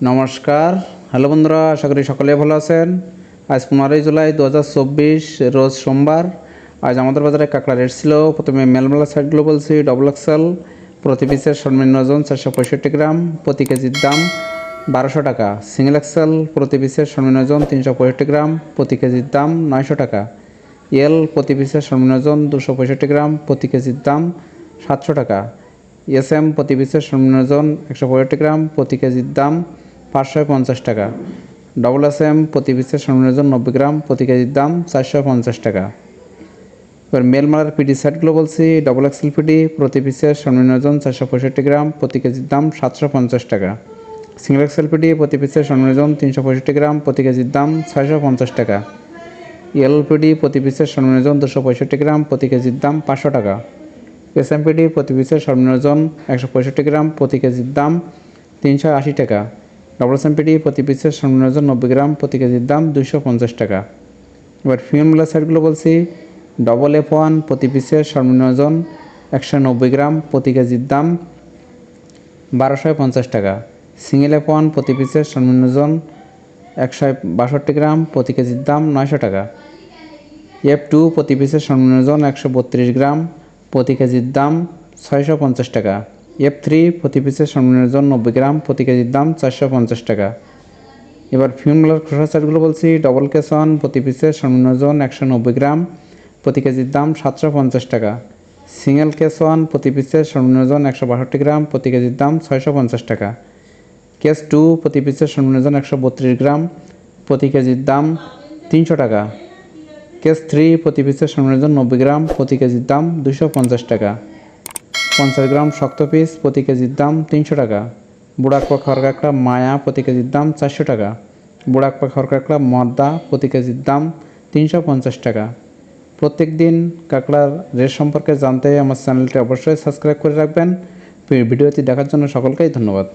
নমস্কার, হ্যালো বন্ধুরা, আশা করি সকলে ভালো আছেন। আজ 15 জুলাই 2024 রোজ সোমবার। আজ আমাদের বাজারে কাঁকড়া রেট ছিল। প্রথমে মেলমেলা সাইডগুলো বলছি। ডবল এক্সেল প্রতি পিসের সর্বনিম্ন ওজন 465 গ্রাম, প্রতি কেজির দাম 1200 টাকা। সিঙ্গেল এক্সেল প্রতি পিসের সর্বনিম্ন ওজন 365 গ্রাম, প্রতি কেজির দাম 900 টাকা। এল প্রতি পিসের সর্বনিম্ন ওজন 265 গ্রাম, প্রতি কেজির দাম 700 টাকা। এসএম প্রতি পিসের সর্বনিম্ন ওজন 165 গ্রাম, প্রতি কেজির দাম 550 টাকা। ডবল এসএম প্রতি পিসের সর্বনিম্ন ওজন 90 গ্রাম, প্রতি কেজির দাম 450 টাকা। এবার মেলমালার পিডি সেটগুলো বলছি। ডবল এক্সেল পিডি প্রতি পিসের সর্বনিম্ন ওজন 465 গ্রাম, প্রতি কেজির দাম 750 টাকা। সিঙ্গেল এক্সেল পিডি প্রতি পিসের সর্বনিম্ন ওজন 365 গ্রাম, প্রতি কেজির দাম 650 টাকা। এলপিডি প্রতি পিসের সর্বনিম্ন ওজন 265 গ্রাম, প্রতি কেজির দাম 500 টাকা। এসএমপিডি প্রতি পিসের সর্বনিম্ন ওজন 165 গ্রাম, প্রতি কেজির দাম 380 টাকা। ডবল এসএমপিডি প্রতি পিসের সর্বনিম্ন ওজন 90 গ্রাম, প্রতি কেজির দাম 250 টাকা। এবার ফিমেল সাইডগুলো বলছি। ডবল F1 প্রতি পিসের সর্বনিম্ন ওজন 190 গ্রাম, প্রতি কেজির দাম 1250 টাকা। সিঙ্গেল F1 প্রতি পিসের সর্বনিম্ন ওজন 162 গ্রাম, প্রতি কেজির দাম 900 টাকা। F2 প্রতি পিসের সর্বনিম্ন ওজন 132 গ্রাম, প্রতি কেজির দাম 650 টাকা। F3 প্রতি পিসের সর্বনিম্ন ওজন 90 গ্রাম, প্রতি কেজির দাম 450 টাকা। এবার ফিমেলের খোসা সাইডগুলো বলছি। ডবল K1 প্রতি পিসের সর্বনিম্ন ওজন 190 গ্রাম, প্রতি কেজির দাম 750 টাকা। সিঙ্গেল K1 প্রতি পিসের সর্বনিম্ন ওজন 162 গ্রাম, প্রতি কেজির দাম 650 টাকা। কেস 2 প্রতি পিসের সর্বনিম্ন ওজন 132 গ্রাম, প্রতি কেজির দাম 300 টাকা। কেস 3 প্রতি পিসের সর্বনিম্ন ওজন 90 গ্রাম, প্রতি কেজির দাম 250 টাকা। 50 গ্রাম শক্ত পিস প্রতি কেজির দাম 300 টাকা। বুড়াকপা খড় কাঁকড়া মায়া প্রতি কেজির দাম 400 টাকা। বুড়াকপা খড় কাঁকড়া মর্দা প্রতি কেজির দাম 350 টাকা। প্রত্যেক দিন কাঁকড়ার রেট সম্পর্কে জানতে আমার চ্যানেলটি অবশ্যই সাবস্ক্রাইব করে রাখবেন। ভিডিওটি দেখার জন্য সকলকেই ধন্যবাদ।